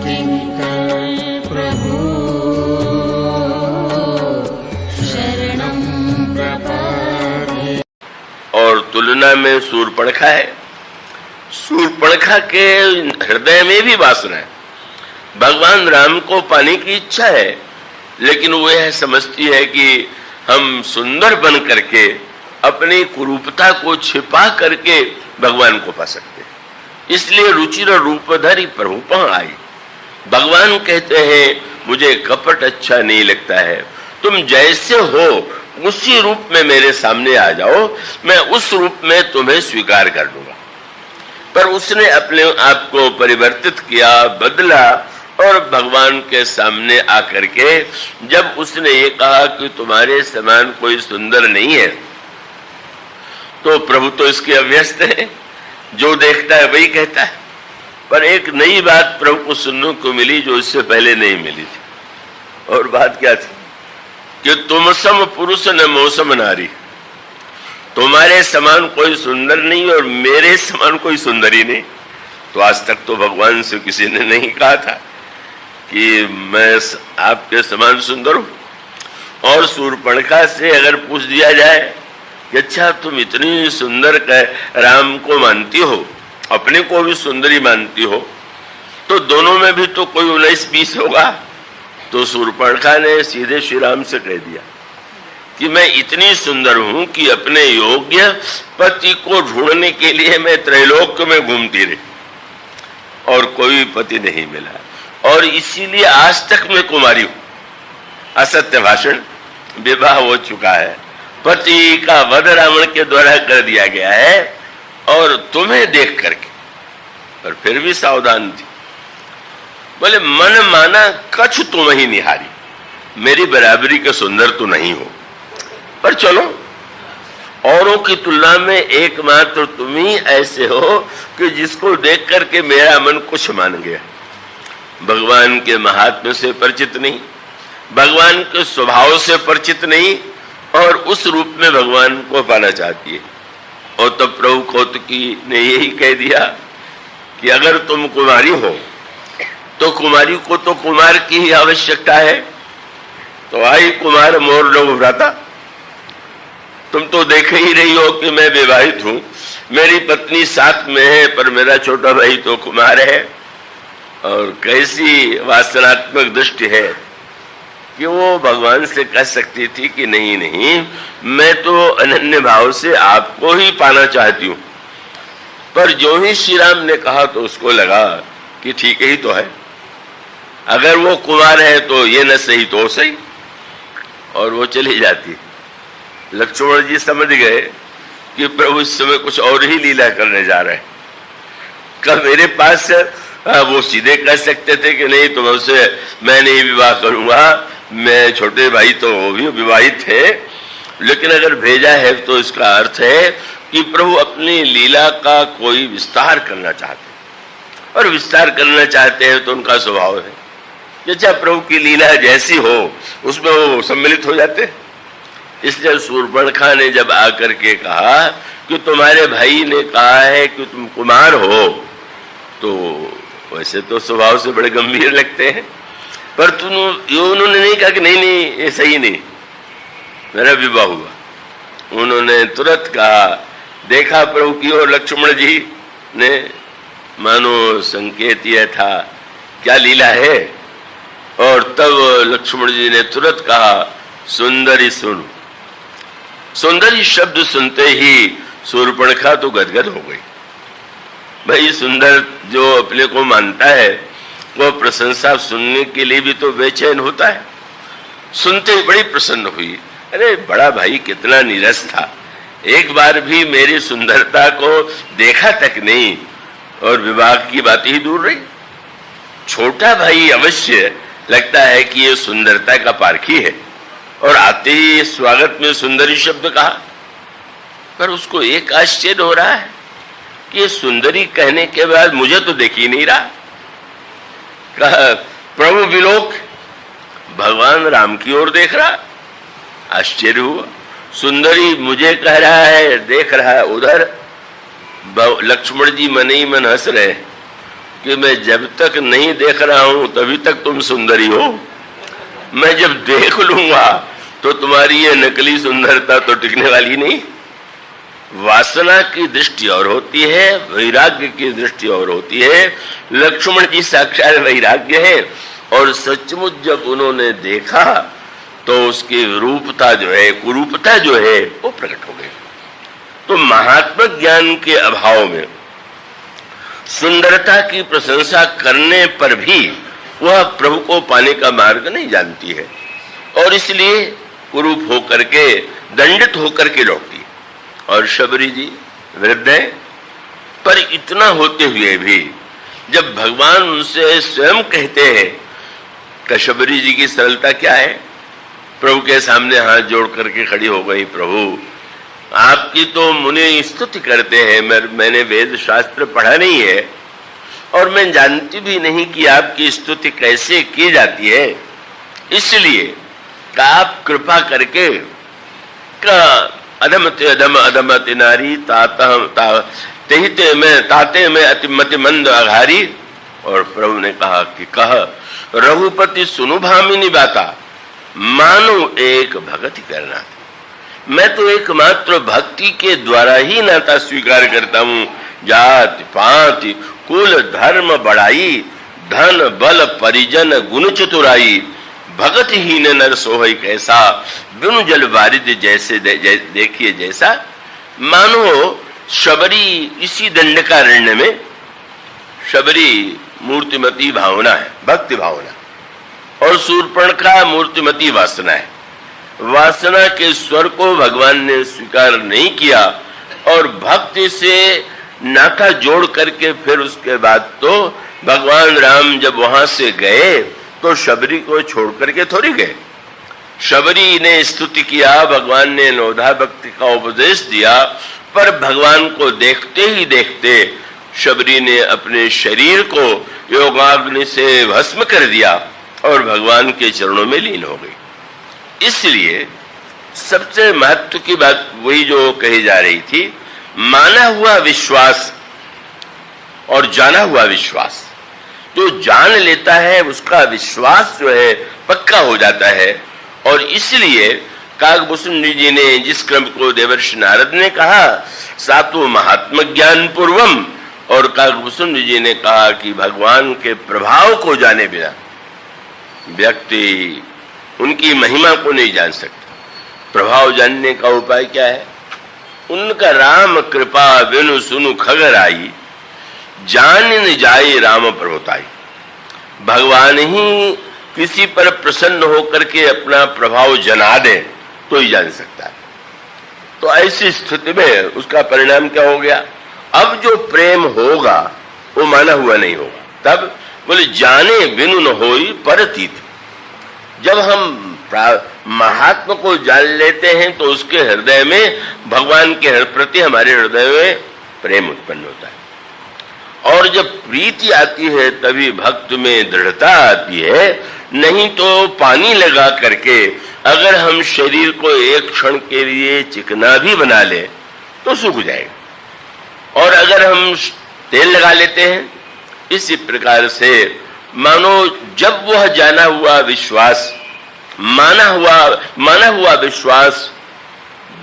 किंकर प्रभु शरणं प्रपद्ये। और तुलना में शूर्पणखा है। शूर्पणखा के हृदय में भी वासना है, भगवान राम को पाने की इच्छा है, लेकिन वो यह समझती है कि हम सुंदर बन करके अपनी कुरूपता को छिपा करके भगवान को पा सकते हैं। इसलिए रुचिर रूपधरी प्रभु पह आई। भगवान कहते हैं मुझे कपट अच्छा नहीं लगता है, तुम जैसे हो उसी रूप में मेरे सामने आ जाओ, मैं उस रूप में तुम्हें स्वीकार कर लूंगा। पर उसने अपने आप को परिवर्तित किया, बदला, और भगवान के सामने आकर के जब उसने ये कहा कि तुम्हारे समान कोई सुंदर नहीं है, तो प्रभु तो इसके अभ्यस्त है, जो देखता है वही कहता है। पर एक नई बात प्रभु को सुनने को मिली जो इससे पहले नहीं मिली थी। और बात क्या थी कि तुम सम पुरुष न मौसम नारी, तुम्हारे समान कोई सुंदर नहीं और मेरे समान कोई सुंदर ही नहीं। तो आज तक तो भगवान से किसी ने नहीं कहा था कि मैं आपके समान सुंदर हूं। और शूर्पणखा से अगर पूछ दिया जाए कि अच्छा तुम इतनी सुंदर राम को मानती हो, अपने को भी सुंदरी मानती हो, तो दोनों में भी तो कोई 19-20 होगा। तो शूर्पणखा ने सीधे श्री राम से कह दिया कि मैं इतनी सुंदर हूं कि अपने योग्य पति को ढूंढने के लिए मैं त्रैलोक्य में घूमती रही और कोई पति नहीं मिला, और इसीलिए आज तक मैं कुमारी हूं। असत्य भाषण, विवाह हो चुका है, पति का वध रावण के द्वारा कर दिया गया है, और तुम्हें देख करके, और फिर भी सावधान थी। बोले मन माना कछु तुम ही निहारी, मेरी बराबरी के सुंदर तो नहीं हो, पर चलो औरों की तुलना में एकमात्र तुम ही ऐसे हो कि जिसको देख करके मेरा मन कुछ मान गया। भगवान के महात्म्य से परिचित नहीं, भगवान के स्वभाव से परिचित नहीं, और उस रूप में भगवान को पाना चाहती है। और तब प्रभु कौतुकी ने यही कह दिया कि अगर तुम कुमारी हो तो कुमारी को तो कुमार की ही आवश्यकता है। तो आई कुमार मोर लोग भ्राता, तुम तो देख ही रही हो कि मैं विवाहित हूं, मेरी पत्नी साथ में है, पर मेरा छोटा भाई तो कुमार है। और कैसी वासनात्मक दृष्टि है कि वो भगवान से कह सकती थी कि नहीं नहीं, मैं तो अनन्य भाव से आपको ही पाना चाहती हूं। पर जो ही श्री राम ने कहा तो उसको लगा कि ठीक ही तो है, अगर वो कुमार है तो ये न सही तो सही, और वो चली जाती। लक्ष्मण जी समझ गए कि प्रभु इस समय कुछ और ही लीला करने जा रहे हैं। कब मेरे पास वो सीधे कह सकते थे कि नहीं तुमसे मैं नहीं विवाह करूंगा, मैं छोटे भाई तो वो भी विवाहित थे, लेकिन अगर भेजा है तो इसका अर्थ है कि प्रभु अपनी लीला का कोई विस्तार करना चाहते हैं, और विस्तार करना चाहते हैं तो उनका स्वभाव है जैसा प्रभु की लीला जैसी हो उसमें वो सम्मिलित हो जाते हैं। इसलिए शूर्पणखा ने जब आकर के कहा कि तुम्हारे भाई ने कहा है कि तुम कुमार हो, तो वैसे तो स्वभाव से बड़े गंभीर लगते हैं, पर उन्होंने नहीं कहा कि नहीं नहीं ये सही नहीं, मेरा विवाह हुआ। उन्होंने तुरंत कहा, देखा प्रभु की ओर लक्ष्मण जी ने, मानो संकेत यह था क्या लीला है। और तब लक्ष्मण जी ने तुरंत कहा, सुंदरी सुन। सुंदरी शब्द सुनते ही शूर्पणखा तो गदगद हो गई। भाई सुंदर जो अपने को मानता है वो प्रशंसा सुनने के लिए भी तो बेचैन होता है। सुनते ही बड़ी प्रसन्न हुई, अरे बड़ा भाई कितना नीरस था, एक बार भी मेरी सुंदरता को देखा तक नहीं, और विवाह की बात ही दूर रही। छोटा भाई अवश्य लगता है कि ये सुंदरता का पारखी है, और आते ही स्वागत में सुंदरी शब्द कहा। पर उसको एक आश्चर्य हो रहा है कि ये सुंदरी कहने के बाद मुझे तो देख ही नहीं रहा। कहा प्रभु विलोक, भगवान राम की ओर देख रहा। आश्चर्य हुआ, सुंदरी मुझे कह रहा है, देख रहा है उधर। लक्ष्मण जी मन ही मन हंस रहे कि मैं जब तक नहीं देख रहा हूं तभी तक तुम सुंदरी हो, मैं जब देख लूंगा तो तुम्हारी ये नकली सुंदरता तो टिकने वाली नहीं। वासना की दृष्टि और होती है, वैराग्य की दृष्टि और होती है। लक्ष्मण जी साक्षात वैराग्य है और सचमुच जब उन्होंने देखा तो उसकी रूपता जो है, कुरूपता जो है वो प्रकट हो गई। तो महात्मा ज्ञान के अभाव में सुंदरता की प्रशंसा करने पर भी वह प्रभु को पाने का मार्ग नहीं जानती है और इसलिए कुरूप होकर के, दंडित होकर के लौटती। और शबरी जी वृद्ध है, पर इतना होते हुए भी जब भगवान उनसे स्वयं कहते हैं कि शबरी जी की सरलता क्या है, प्रभु के सामने हाथ जोड़ करके खड़ी हो गई, प्रभु आपकी तो मुनि स्तुति करते हैं, मैंने वेद शास्त्र पढ़ा नहीं है और मैं जानती भी नहीं कि आपकी स्तुति कैसे की जाती है, इसलिए आप कृपा करके का अधमते अधम अधमति नारी ताते में अतिमति मंद आघारी। और प्रभु ने कहा कि कह रघुपति सुनु भामिनी बाता, मानो एक भगति करना, मैं तो एकमात्र भक्ति के द्वारा ही नाता स्वीकार करता हूं। जाति पाति कुल धर्म बढ़ाई, धन बल परिजन गुण चतुराई, भगत ही न नर सोहई कैसा, बिनु जल वारिद जैसे देखिए जैसा। मानो शबरी इसी दंडकारण्य में शबरी मूर्तिमती भावना है, भक्ति भावना, और शूर्पणखा मूर्तिमती वासना है। वासना के स्वर को भगवान ने स्वीकार नहीं किया और भक्ति से नाता जोड़ करके फिर उसके बाद तो भगवान राम जब वहां से गए तो शबरी को छोड़ करके थोड़ी गए। शबरी ने स्तुति किया, भगवान ने नवधा भक्ति का उपदेश दिया, पर भगवान को देखते ही देखते शबरी ने अपने शरीर को योगाग्नि से भस्म कर दिया और भगवान के चरणों में लीन हो गई। इसलिए सबसे महत्व की बात वही जो कही जा रही थी, माना हुआ विश्वास और जाना हुआ विश्वास। जो जान लेता है उसका विश्वास जो है पक्का हो जाता है। और इसलिए काकभूषण जी ने जिस क्रम को देवर्षि नारद ने कहा सातो महात्म ज्ञान पूर्वम, और काकभूषण जी ने कहा कि भगवान के प्रभाव को जाने बिना व्यक्ति उनकी महिमा को नहीं जान सकता। प्रभाव जानने का उपाय क्या है? उनका राम कृपा बिनु सुनु खगर आई, जान न जाए राम प्रभुताई। भगवान ही किसी पर प्रसन्न होकर के अपना प्रभाव जना दे तो ही जान सकता है। तो ऐसी स्थिति में उसका परिणाम क्या हो गया? अब जो प्रेम होगा वो माना हुआ नहीं होगा। तब बोले जाने बिनु न होई परतीत। जब हम महात्मा को जान लेते हैं तो उसके हृदय में, भगवान के प्रति हमारे हृदय में प्रेम उत्पन्न होता है। और जब प्रीति आती है तभी भक्त में दृढ़ता आती है। नहीं तो पानी लगा करके अगर हम शरीर को एक क्षण के लिए चिकना भी बना ले तो सूख जाएगा, और अगर हम तेल लगा लेते हैं इसी प्रकार से मानो जब वह जाना हुआ विश्वास, माना हुआ विश्वास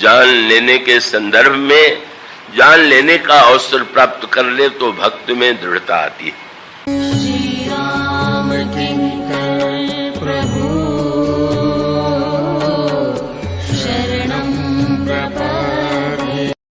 जान लेने के संदर्भ में, जान लेने का अवसर प्राप्त कर ले तो भक्त में दृढ़ता आती है। श्री राम की